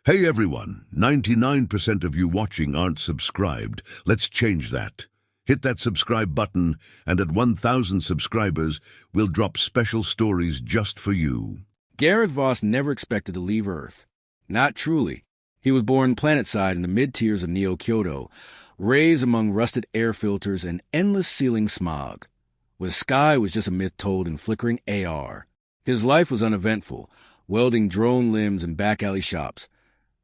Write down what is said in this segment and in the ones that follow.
Hey everyone, 99% of you watching aren't subscribed. Let's change that. Hit that subscribe button, and at 1,000 subscribers, we'll drop special stories just for you. Gareth Voss never expected to leave Earth. Not truly. He was born planetside in the mid-tiers of Neo-Kyoto, raised among rusted air filters and endless ceiling smog, where the sky was just a myth told in flickering AR. His life was uneventful, welding drone limbs in back-alley shops,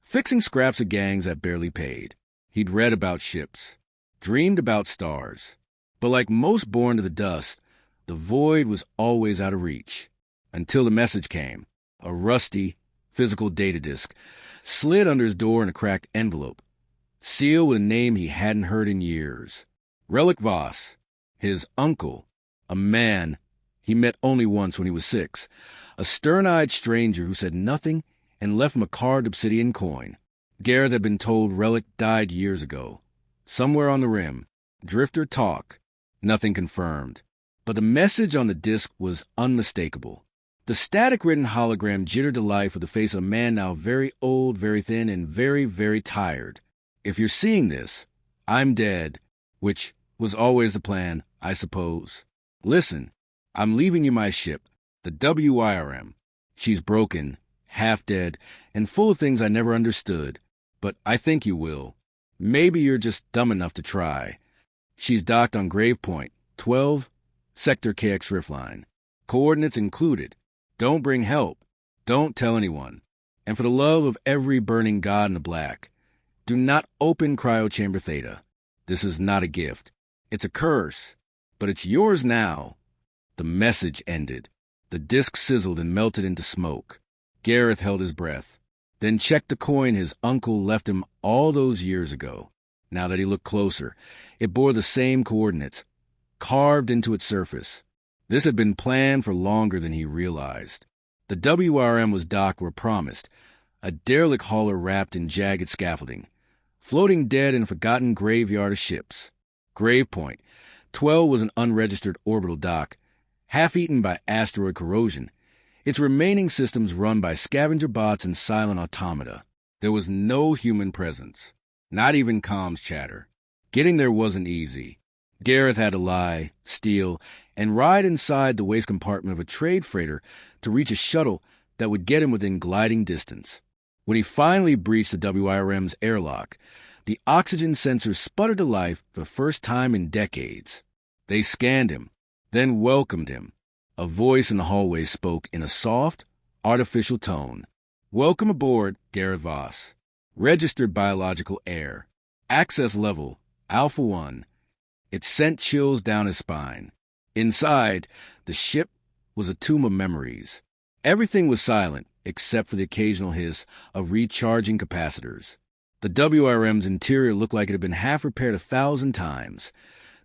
fixing scraps of gangs that barely paid. He'd read about ships, dreamed about stars. But like most born to the dust, the void was always out of reach. Until the message came, a rusty, physical data disk, slid under his door in a cracked envelope, sealed with a name he hadn't heard in years. Relic Voss, his uncle, a man he met only once when he was 6, a stern-eyed stranger who said nothing and left him a carved obsidian coin. Gareth had been told Relic died years ago. Somewhere on the rim, drifter talk, nothing confirmed. But the message on the disc was unmistakable. The static-written hologram jittered to life with the face of a man now very old, very thin, and very, very tired. If you're seeing this, I'm dead, which was always the plan, I suppose. Listen, I'm leaving you my ship, the WIRM. She's broken, half dead, and full of things I never understood, but I think you will. Maybe you're just dumb enough to try. She's docked on Grave Point, 12, Sector KX Riftline. Coordinates included. Don't bring help. Don't tell anyone. And for the love of every burning god in the black, do not open Cryochamber Theta. This is not a gift. It's a curse, but it's yours now. The message ended. The disc sizzled and melted into smoke. Gareth held his breath, then checked the coin his uncle left him all those years ago. Now that he looked closer, it bore the same coordinates, carved into its surface. This had been planned for longer than he realized. The WRM was docked where promised, a derelict hauler wrapped in jagged scaffolding, floating dead in a forgotten graveyard of ships. Grave Point, 12 was an unregistered orbital dock, half-eaten by asteroid corrosion, its remaining systems run by scavenger bots and silent automata. There was no human presence, not even comms chatter. Getting there wasn't easy. Gareth had to lie, steal, and ride inside the waste compartment of a trade freighter to reach a shuttle that would get him within gliding distance. When he finally breached the WIRM's airlock, the oxygen sensors sputtered to life for the first time in decades. They scanned him, then welcomed him. A voice in the hallway spoke in a soft, artificial tone. Welcome aboard, Gareth Voss. Registered biological heir. Access level, Alpha 1. It sent chills down his spine. Inside, the ship was a tomb of memories. Everything was silent, except for the occasional hiss of recharging capacitors. The WRM's interior looked like it had been half repaired 1,000 times.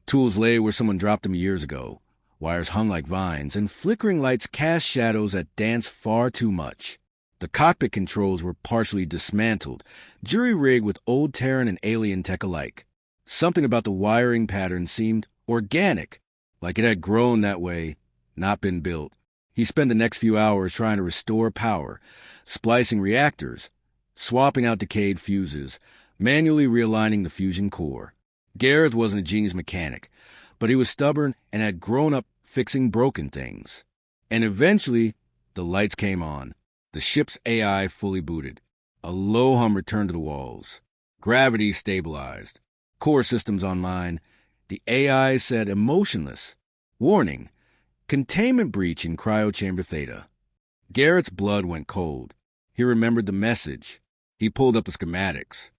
Tools lay where someone dropped them years ago. Wires hung like vines, and flickering lights cast shadows that danced far too much. The cockpit controls were partially dismantled, jury-rigged with old Terran and alien tech alike. Something about the wiring pattern seemed organic, like it had grown that way, not been built. He spent the next few hours trying to restore power, splicing reactors, swapping out decayed fuses, manually realigning the fusion core. Gareth wasn't a genius mechanic, but he was stubborn and had grown up fixing broken things. And eventually, the lights came on. The ship's AI fully booted. A low hum returned to the walls. Gravity stabilized. Core systems online. The AI said emotionless. Warning, containment breach in Cryochamber Theta. Garrett's blood went cold. He remembered the message. He pulled up the schematics.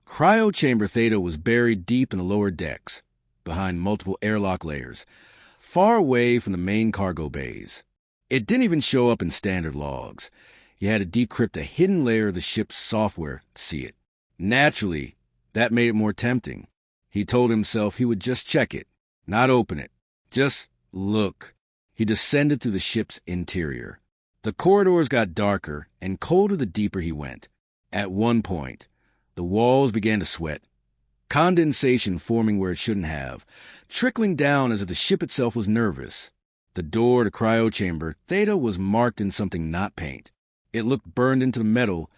Cryochamber Theta was buried deep in the lower decks, behind multiple airlock layers, far away from the main cargo bays. It didn't even show up in standard logs. You had to decrypt a hidden layer of the ship's software to see it. Naturally, that made it more tempting. He told himself he would just check it, not open it. Just look. He descended through the ship's interior. The corridors got darker and colder the deeper he went. At one point, the walls began to sweat, condensation forming where it shouldn't have, trickling down as if the ship itself was nervous. The door to Cryochamber Theta was marked in something not paint. It looked burned into the metal,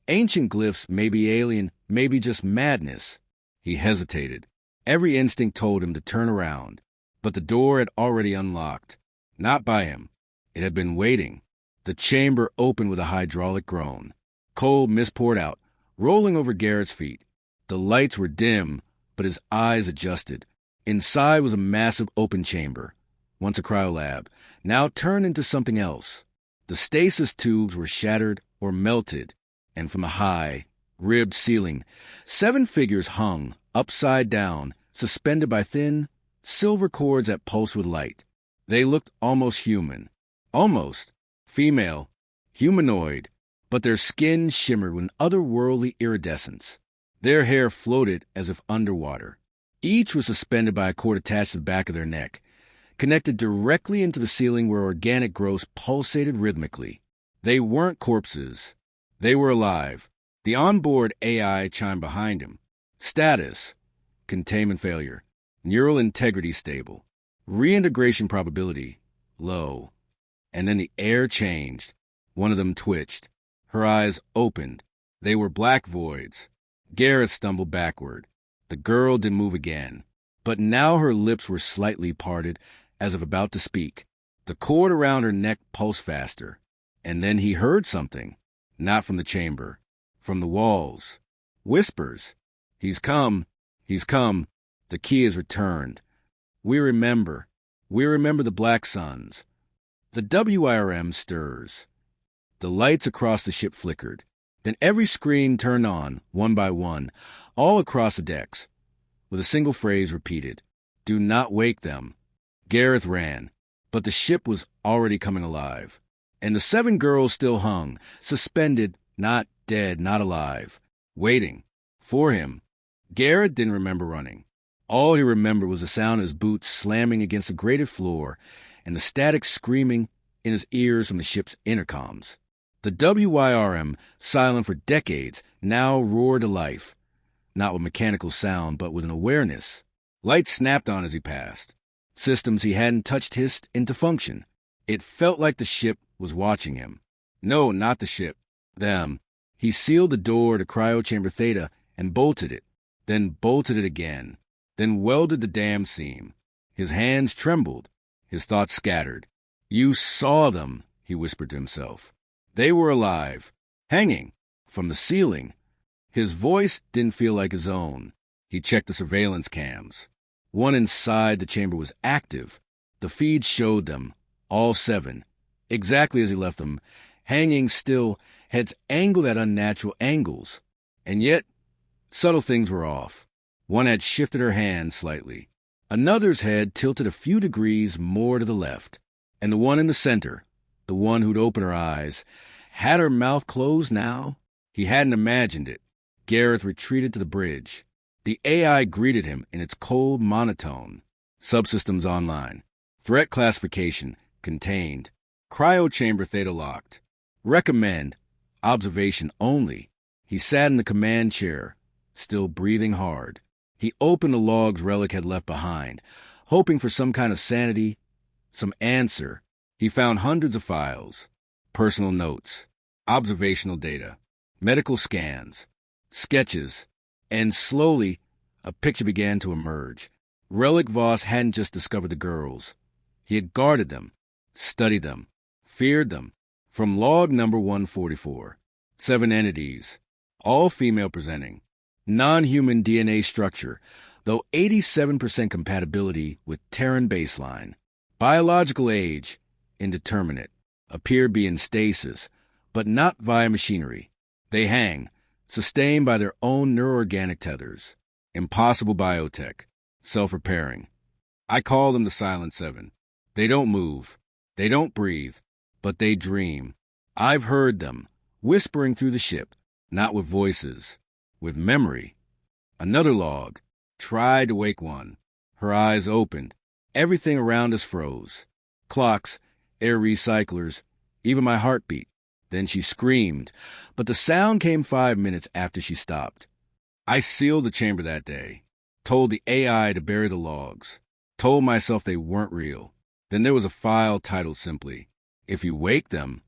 Ancient glyphs, maybe alien, maybe just madness. He hesitated. Every instinct told him to turn around, but the door had already unlocked. Not by him. It had been waiting. The chamber opened with a hydraulic groan. Cold mist poured out, rolling over Garrett's feet. The lights were dim, but his eyes adjusted. Inside was a massive open chamber, once a cryolab, now turned into something else. The stasis tubes were shattered or melted, and from the high, ribbed ceiling, 7 figures hung, upside down, suspended by thin, silver cords that pulsed with light. They looked almost human. Almost. Female. Humanoid. But their skin shimmered with an otherworldly iridescence. Their hair floated as if underwater. Each was suspended by a cord attached to the back of their neck, connected directly into the ceiling where organic growths pulsated rhythmically. They weren't corpses. They were alive. The onboard AI chimed behind him. Status: containment failure. Neural integrity stable. Reintegration probability low. And then the air changed. One of them twitched. Her eyes opened. They were black voids. Garrett stumbled backward. The girl didn't move again, but now her lips were slightly parted, as if about to speak. The cord around her neck pulsed faster, and then he heard something, not from the chamber, from the walls. Whispers. He's come. He's come. The key is returned. We remember. We remember the Black Suns. The WIRM stirs. The lights across the ship flickered. Then every screen turned on, one by one, all across the decks, with a single phrase repeated. Do not wake them. Gareth ran, but the ship was already coming alive. And the 7 girls still hung, suspended, not dead, not alive, waiting for him. Gareth didn't remember running. All he remembered was the sound of his boots slamming against the grated floor and the static screaming in his ears from the ship's intercoms. The WIRM, silent for decades, now roared to life, not with mechanical sound, but with an awareness. Lights snapped on as he passed. Systems he hadn't touched hissed into function. It felt like the ship was watching him. No, not the ship. Them. He sealed the door to cryochamber Theta and bolted it, then bolted it again, then welded the damn seam. His hands trembled. His thoughts scattered. You saw them, he whispered to himself. They were alive, hanging from the ceiling. His voice didn't feel like his own. He checked the surveillance cams. One inside the chamber was active. The feed showed them, all 7, exactly as he left them, hanging still, heads angled at unnatural angles. And yet, subtle things were off. One had shifted her hand slightly. Another's head tilted a few degrees more to the left. And the one in the center, the one who'd open her eyes, had her mouth closed now. He hadn't imagined it. Gareth retreated to the bridge. The AI greeted him in its cold monotone. Subsystems online. Threat classification contained. Cryochamber Theta locked. Recommend. Observation only. He sat in the command chair, still breathing hard. He opened the logs Relic had left behind, hoping for some kind of sanity, some answer. He found hundreds of files, personal notes, observational data, medical scans, sketches, and slowly a picture began to emerge. Relic Voss hadn't just discovered the girls. He had guarded them, studied them, feared them. From log number 144, 7 entities, all female presenting, non-human DNA structure, though 87% compatibility with Terran baseline. Biological age, indeterminate, appear to be in stasis, but not via machinery. They hang, sustained by their own neuroorganic tethers. Impossible biotech, self-repairing. I call them the Silent 7. They don't move, they don't breathe, but they dream. I've heard them, whispering through the ship, not with voices, with memory. Another log. Tried to wake one. Her eyes opened. Everything around us froze. Clocks, air recyclers, even my heartbeat. Then she screamed, but the sound came 5 minutes after she stopped. I sealed the chamber that day, told the AI to bury the logs, told myself they weren't real. Then there was a file titled simply, If You Wake Them.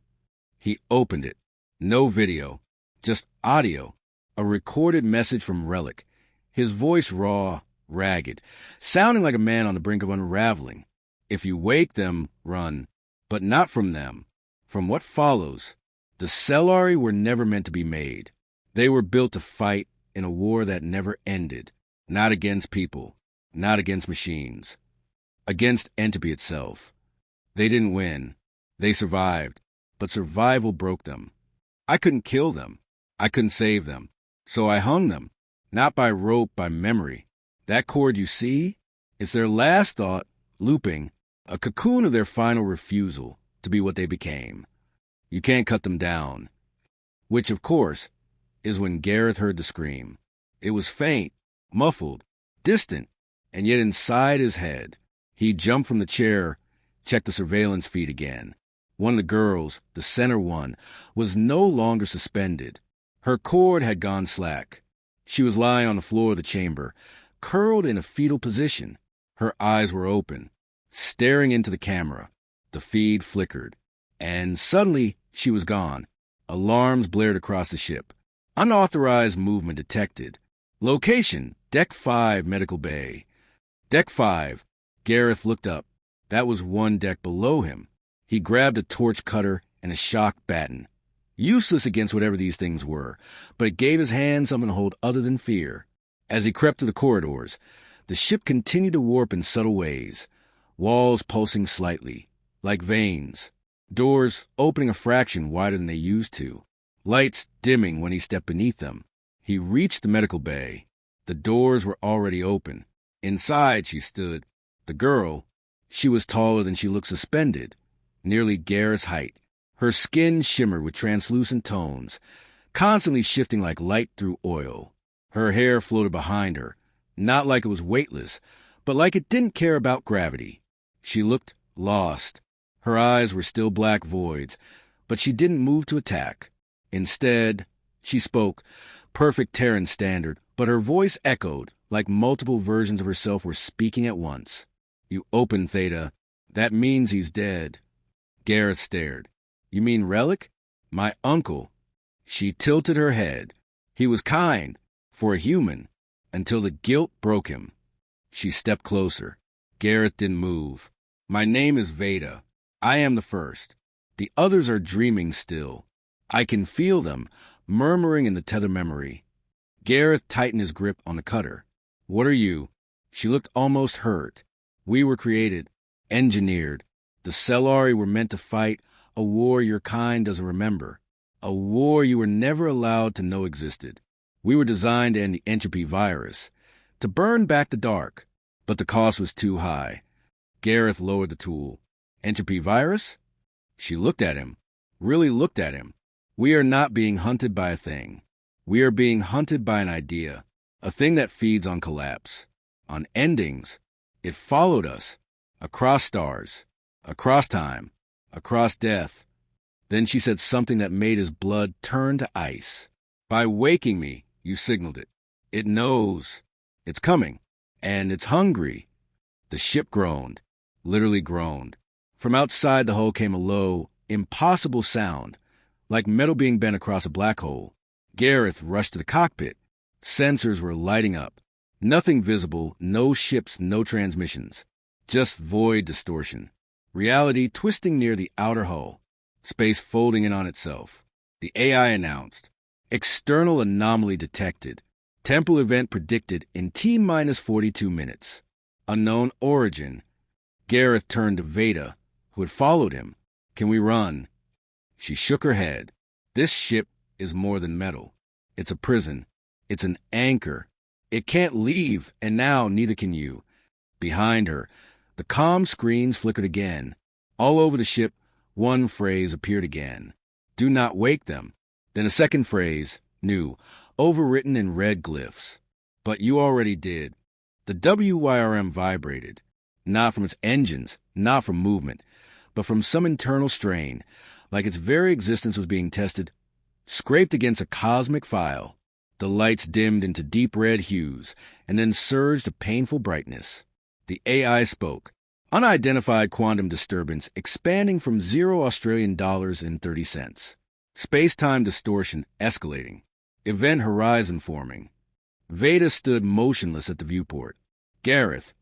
He opened it. No video, Just audio, a recorded message from Relic, his voice raw, ragged, sounding like a man on the brink of unraveling. If you wake them, run, but not from them. From what follows, the Cellari were never meant to be made. They were built to fight in a war that never ended, not against people, not against machines, against entropy itself. They didn't win. They survived, but survival broke them. I couldn't kill them. I couldn't save them. So I hung them, not by rope, by memory. That cord you see, it's their last thought, looping, a cocoon of their final refusal to be what they became. You can't cut them down. Which, of course, is when Gareth heard the scream. It was faint, muffled, distant, and yet inside his head. He jumped from the chair, checked the surveillance feed again. One of the girls, the center one, was no longer suspended. Her cord had gone slack. She was lying on the floor of the chamber, curled in a fetal position. Her eyes were open, staring into the camera. The feed flickered, and suddenly she was gone. Alarms blared across the ship. Unauthorized movement detected. Location, Deck 5, Medical Bay. Deck 5. Gareth looked up. That was one deck below him. He grabbed a torch cutter and a shock baton. Useless against whatever these things were, but it gave his hand something to hold other than fear. As he crept through the corridors, the ship continued to warp in subtle ways, walls pulsing slightly, like veins, doors opening a fraction wider than they used to, lights dimming when he stepped beneath them. He reached the medical bay. The doors were already open. Inside she stood. The girl, she was taller than she looked suspended, nearly Gareth's height. Her skin shimmered with translucent tones, constantly shifting like light through oil. Her hair floated behind her, not like it was weightless, but like it didn't care about gravity. She looked lost. Her eyes were still black voids, but she didn't move to attack. Instead, she spoke, perfect Terran standard, but her voice echoed like multiple versions of herself were speaking at once. You open, Theta. That means he's dead. Gareth stared. You mean Relic? My uncle. She tilted her head. He was kind, for a human, until the guilt broke him. She stepped closer. Gareth didn't move. My name is Veda. I am the first. The others are dreaming still. I can feel them, murmuring in the tether memory. Gareth tightened his grip on the cutter. What are you? She looked almost hurt. We were created, engineered. The Cellari were meant to fight a war your kind doesn't remember, a war you were never allowed to know existed. We were designed to end the entropy virus, to burn back the dark, but the cost was too high. Gareth lowered the tool. Entropy virus? She looked at him, really looked at him. We are not being hunted by a thing. We are being hunted by an idea, a thing that feeds on collapse, on endings. It followed us, across stars, across time, across death. Then she said something that made his blood turn to ice. By waking me, you signaled it. It knows. It's coming. And it's hungry. The ship groaned, literally groaned. From outside the hull came a low, impossible sound, like metal being bent across a black hole. Gareth rushed to the cockpit. Sensors were lighting up. Nothing visible, no ships, no transmissions. Just void distortion. Reality twisting near the outer hull. Space folding in on itself. The AI announced. External anomaly detected. Temporal event predicted in T-minus 42 minutes. Unknown origin. Gareth turned to Veda, who had followed him. Can we run? She shook her head. This ship is more than metal. It's a prison. It's an anchor. It can't leave, and now neither can you. Behind her, the comm screens flickered again. All over the ship, one phrase appeared again. Do not wake them. Then a second phrase, new, overwritten in red glyphs. But you already did. The WYRM vibrated. Not from its engines, not from movement, but from some internal strain, like its very existence was being tested, scraped against a cosmic file. The lights dimmed into deep red hues, and then surged to painful brightness. The AI spoke. Unidentified quantum disturbance expanding from 0 Australian dollars and 30 cents. Space-time distortion escalating. Event horizon forming. Veda stood motionless at the viewport. Gareth,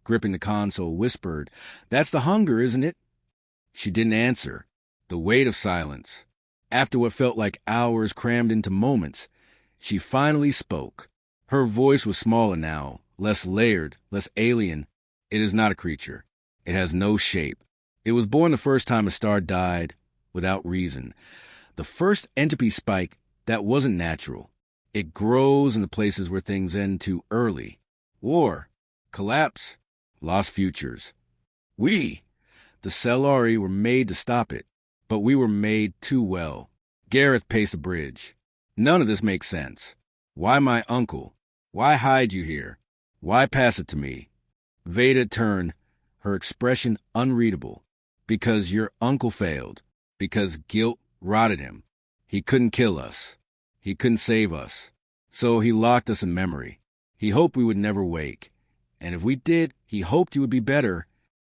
gripping the console, whispered, "That's the hunger, isn't it?" She didn't answer. The weight of silence. After what felt like hours crammed into moments, she finally spoke. Her voice was smaller now, less layered, less alien. "It is not a creature. It has no shape. It was born the first time a star died, without reason. The first entropy spike that wasn't natural. It grows in the places where things end too early. War, collapse, lost futures. We, the Cellari, were made to stop it, but we were made too well." Gareth paced the bridge. "None of this makes sense. Why my uncle? Why hide you here? Why pass it to me?" Veda turned, her expression unreadable. "Because your uncle failed. Because guilt rotted him. He couldn't kill us. He couldn't save us. So he locked us in memory. He hoped we would never wake. And if we did, he hoped you would be better."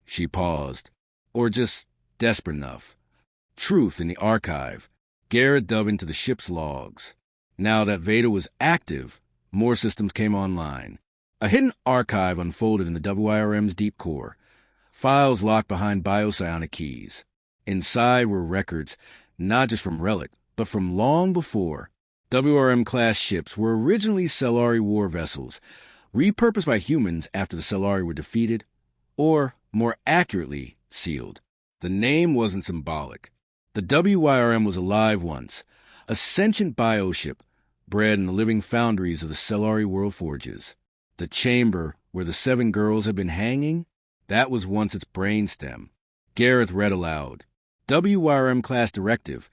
She paused. "Or just desperate enough." Truth in the archive. Garrett dove into the ship's logs. Now that Veda was active, more systems came online. A hidden archive unfolded in the WIRM's deep core. Files locked behind biopsionic keys. Inside were records, not just from Relic, but from long before. WRM-class ships were originally Cellari war vessels, repurposed by humans after the Cellari were defeated, or, more accurately, sealed. The name wasn't symbolic. The WYRM was alive once, a sentient bioship bred in the living foundries of the Cellari world forges. The chamber where the 7 girls had been hanging, that was once its brainstem. Gareth read aloud. WYRM class directive.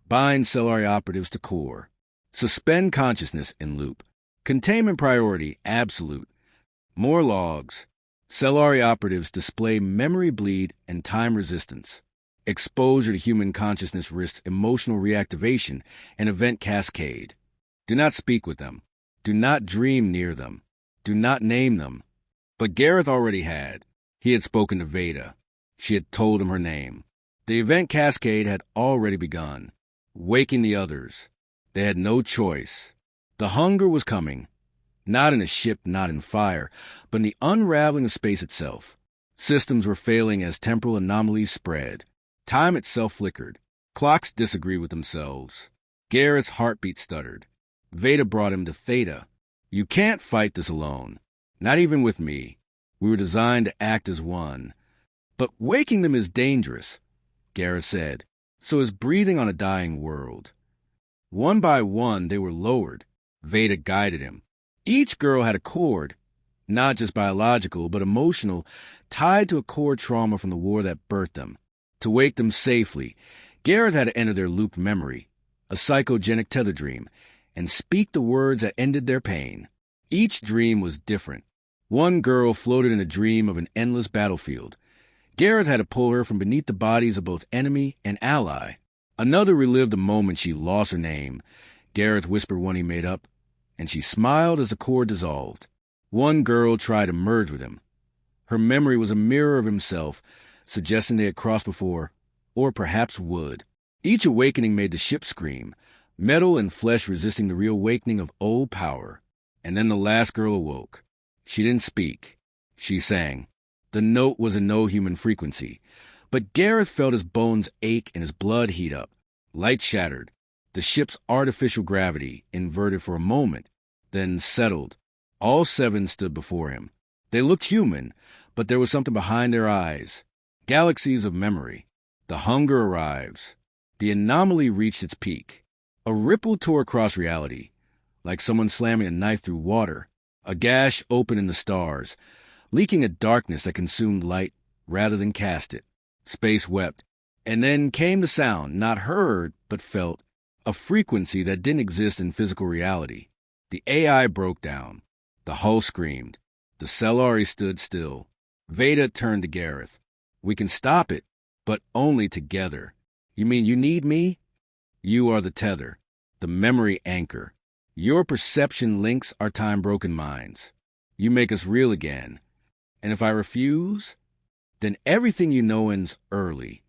Bind Cellari operatives to core. Suspend consciousness in loop. Containment priority absolute. More logs. Cellari operatives display memory bleed and time resistance. Exposure to human consciousness risks emotional reactivation and event cascade. Do not speak with them. Do not dream near them. Do not name them. But Gareth already had. He had spoken to Veda. She had told him her name. The event cascade had already begun, waking the others. They had no choice. The hunger was coming, not in a ship, not in fire, but in the unraveling of space itself. Systems were failing as temporal anomalies spread. Time itself flickered. Clocks disagreed with themselves. Gareth's heartbeat stuttered. Veda brought him to Theta. "You can't fight this alone. Not even with me. We were designed to act as one. But waking them is dangerous," Gareth said. "So is breathing on a dying world." One by one, they were lowered. Veda guided him. Each girl had a cord, not just biological, but emotional, tied to a core trauma from the war that birthed them. To wake them safely, Gareth had to enter their looped memory, a psychogenic tether dream, and speak the words that ended their pain. Each dream was different. One girl floated in a dream of an endless battlefield. Gareth had to pull her from beneath the bodies of both enemy and ally. Another relived the moment she lost her name. Gareth whispered one he made up, and she smiled as the cord dissolved. One girl tried to merge with him. Her memory was a mirror of himself, suggesting they had crossed before, or perhaps would. Each awakening made the ship scream, metal and flesh resisting the reawakening of old power. And then the last girl awoke. She didn't speak. She sang. The note was a no human frequency, but Gareth felt his bones ache and his blood heat up. Light shattered. The ship's artificial gravity inverted for a moment, then settled. All 7 stood before him. They looked human, but there was something behind their eyes. Galaxies of memory. The hunger arrives. The anomaly reached its peak. A ripple tore across reality, like someone slamming a knife through water. A gash opened in the stars, leaking a darkness that consumed light rather than cast it. Space wept. And then came the sound, not heard, but felt, a frequency that didn't exist in physical reality. The AI broke down. The hull screamed. The Cellari stood still. Veda turned to Gareth. "We can stop it, but only together." "You mean you need me?" "You are the tether, the memory anchor. Your perception links our time-broken minds. You make us real again. And if I refuse, then everything you know ends early.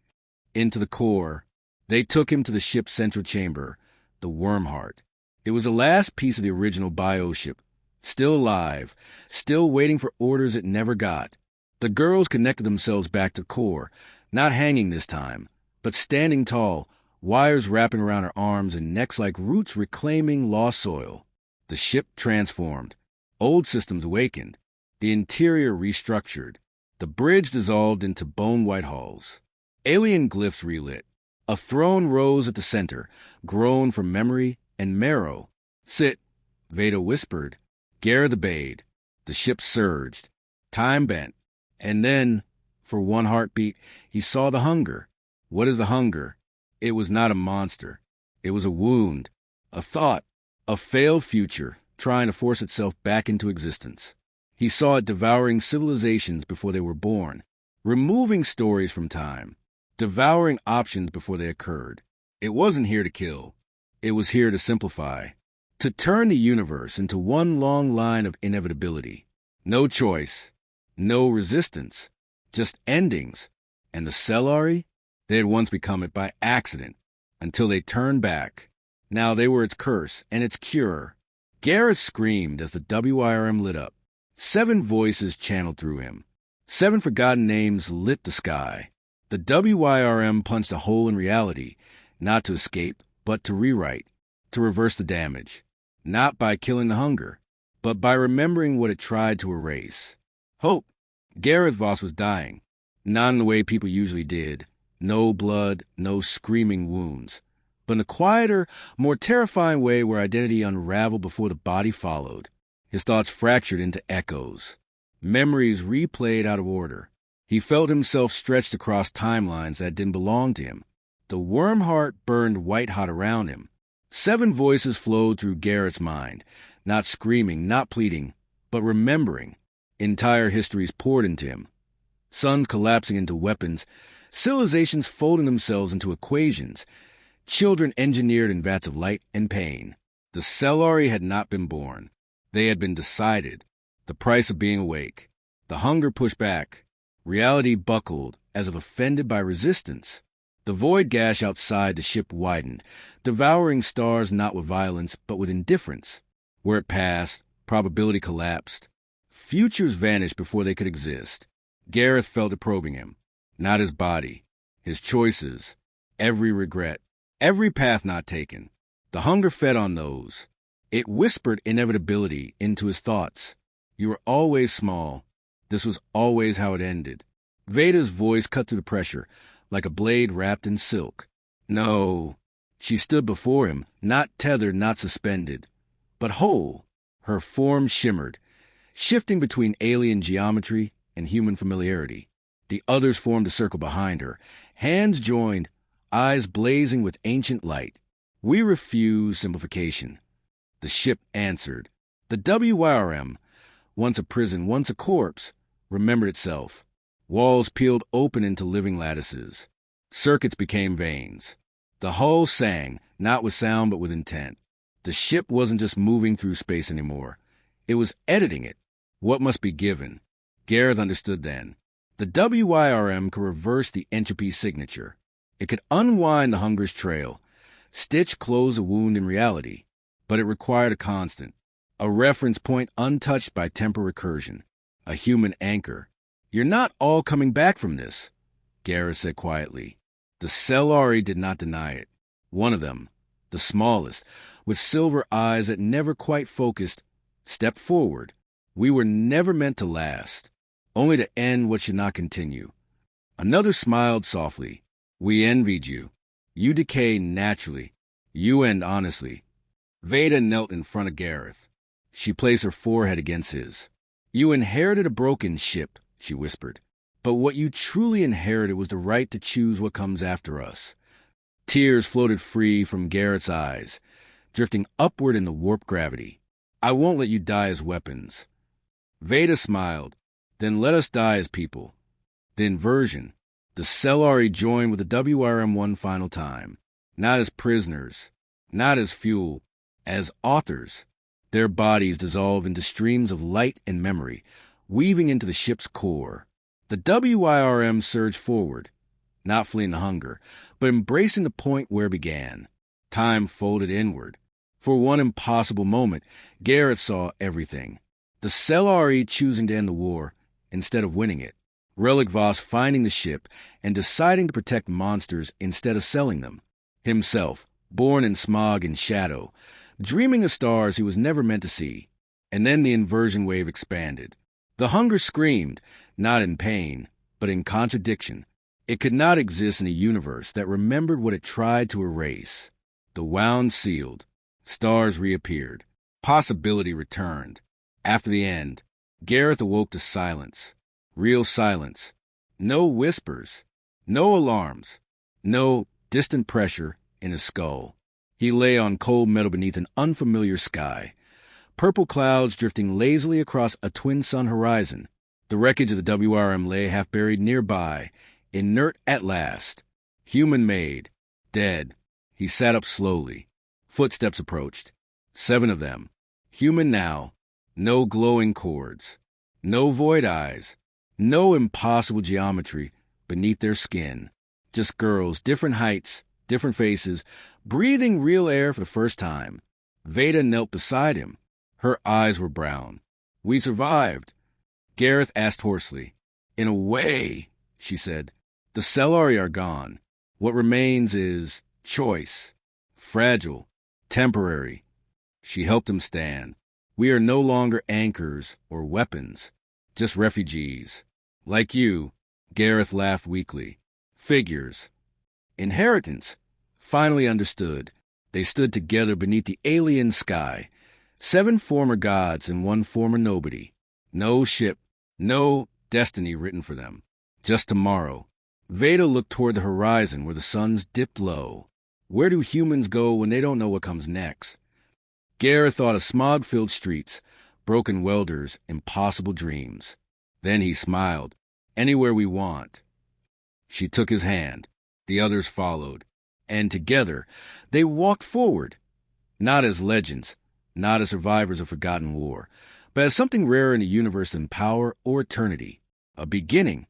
Into the core, They took him to the ship's central chamber, the Wormheart. It was the last piece of the original bioship, still alive, still waiting for orders it never got. The girls connected themselves back to the core, not hanging this time, but standing tall, wires wrapping around her arms and necks like roots reclaiming lost soil. The ship transformed. Old systems awakened. The interior restructured. The bridge dissolved into bone-white halls. Alien glyphs relit. A throne rose at the center, grown from memory and marrow. "Sit," Veda whispered. Gareth obeyed. The ship surged. Time bent. And then, for one heartbeat, he saw the hunger. What is the hunger? It was not a monster. It was a wound, a thought, a failed future trying to force itself back into existence. He saw it devouring civilizations before they were born, removing stories from time, devouring options before they occurred. It wasn't here to kill. It was here to simplify, to turn the universe into one long line of inevitability. No choice, no resistance, just endings. And the Cellari? They had once become it by accident, until they turned back. Now they were its curse and its cure. Gareth screamed as the WIRM lit up. 7 voices channeled through him. 7 forgotten names lit the sky. The WIRM punched a hole in reality, not to escape, but to rewrite, to reverse the damage. Not by killing the hunger, but by remembering what it tried to erase. Hope. Gareth Voss was dying, not in the way people usually did. No blood, no screaming wounds, but in a quieter, more terrifying way where identity unraveled before the body followed. His thoughts fractured into echoes. Memories replayed out of order. He felt himself stretched across timelines that didn't belong to him. The Wormheart burned white-hot around him. 7 voices flowed through Garrett's mind, not screaming, not pleading, but remembering. Entire histories poured into him. Suns collapsing into weapons, civilizations folding themselves into equations, children engineered in vats of light and pain. The Cellari had not been born. They had been decided. The price of being awake. The hunger pushed back. Reality buckled, as if offended by resistance. The void gash outside the ship widened, devouring stars not with violence, but with indifference. Where it passed, probability collapsed. Futures vanished before they could exist. Gareth felt it probing him. Not his body, his choices, every regret, every path not taken. The hunger fed on those. It whispered inevitability into his thoughts. You were always small. This was always how it ended. Veda's voice cut through the pressure, like a blade wrapped in silk. No. She stood before him, not tethered, not suspended, but whole. Her form shimmered, shifting between alien geometry and human familiarity. The others formed a circle behind her, hands joined, eyes blazing with ancient light. We refuse simplification. The ship answered. The WIRM, once a prison, once a corpse, remembered itself. Walls peeled open into living lattices. Circuits became veins. The hull sang, not with sound but with intent. The ship wasn't just moving through space anymore. It was editing it. What must be given? Gareth understood then. The WIRM could reverse the entropy signature. It could unwind the hunger's trail, stitch close a wound in reality, but it required a constant, a reference point untouched by temporal recursion, a human anchor. You're not all coming back from this, Gareth said quietly. The Cellari did not deny it. One of them, the smallest, with silver eyes that never quite focused, stepped forward. We were never meant to last. Only to end what should not continue. Another smiled softly. We envied you. You decay naturally. You end honestly. Veda knelt in front of Gareth. She placed her forehead against his. You inherited a broken ship, she whispered. But what you truly inherited was the right to choose what comes after us. Tears floated free from Gareth's eyes, drifting upward in the warped gravity. I won't let you die as weapons. Veda smiled. Then let us die as people. The inversion. The Cellari joined with the WIRM one final time. Not as prisoners. Not as fuel. As authors. Their bodies dissolve into streams of light and memory, weaving into the ship's core. The WIRM surged forward. not fleeing the hunger, but embracing the point where it began. Time folded inward. For one impossible moment, Gareth saw everything. The Cellari choosing to end the war instead of winning it. Relic Voss finding the ship and deciding to protect monsters instead of selling them. Himself, born in smog and shadow, dreaming of stars he was never meant to see. And then the inversion wave expanded. The hunger screamed, not in pain, but in contradiction. It could not exist in a universe that remembered what it tried to erase. The wound sealed. Stars reappeared. Possibility returned. After the end, Gareth awoke to silence. Real silence. No whispers. No alarms. No distant pressure in his skull. He lay on cold metal beneath an unfamiliar sky. Purple clouds drifting lazily across a twin-sun horizon. The wreckage of the WRM lay half buried nearby, inert at last. Human-made. Dead. He sat up slowly. Footsteps approached. 7 of them. Human now. No glowing cords. No void eyes. No impossible geometry beneath their skin. Just girls, different heights, different faces, breathing real air for the first time. Veda knelt beside him. Her eyes were brown. "We survived," Gareth asked hoarsely. "In a way," she said. "The Cellari are gone. What remains is choice. Fragile. Temporary." She helped him stand. "We are no longer anchors or weapons. Just refugees. Like you," Gareth laughed weakly. "Figures. Inheritance. Finally understood. They stood together beneath the alien sky. 7 former gods and 1 former nobody. No ship, no destiny written for them. Just tomorrow." Veda looked toward the horizon where the suns dipped low. Where do humans go when they don't know what comes next? Gareth thought of smog-filled streets, broken welders, impossible dreams. Then he smiled. "Anywhere we want." She took his hand. The others followed. And together, they walked forward. Not as legends, not as survivors of forgotten war, but as something rare in a universe than power or eternity. A beginning,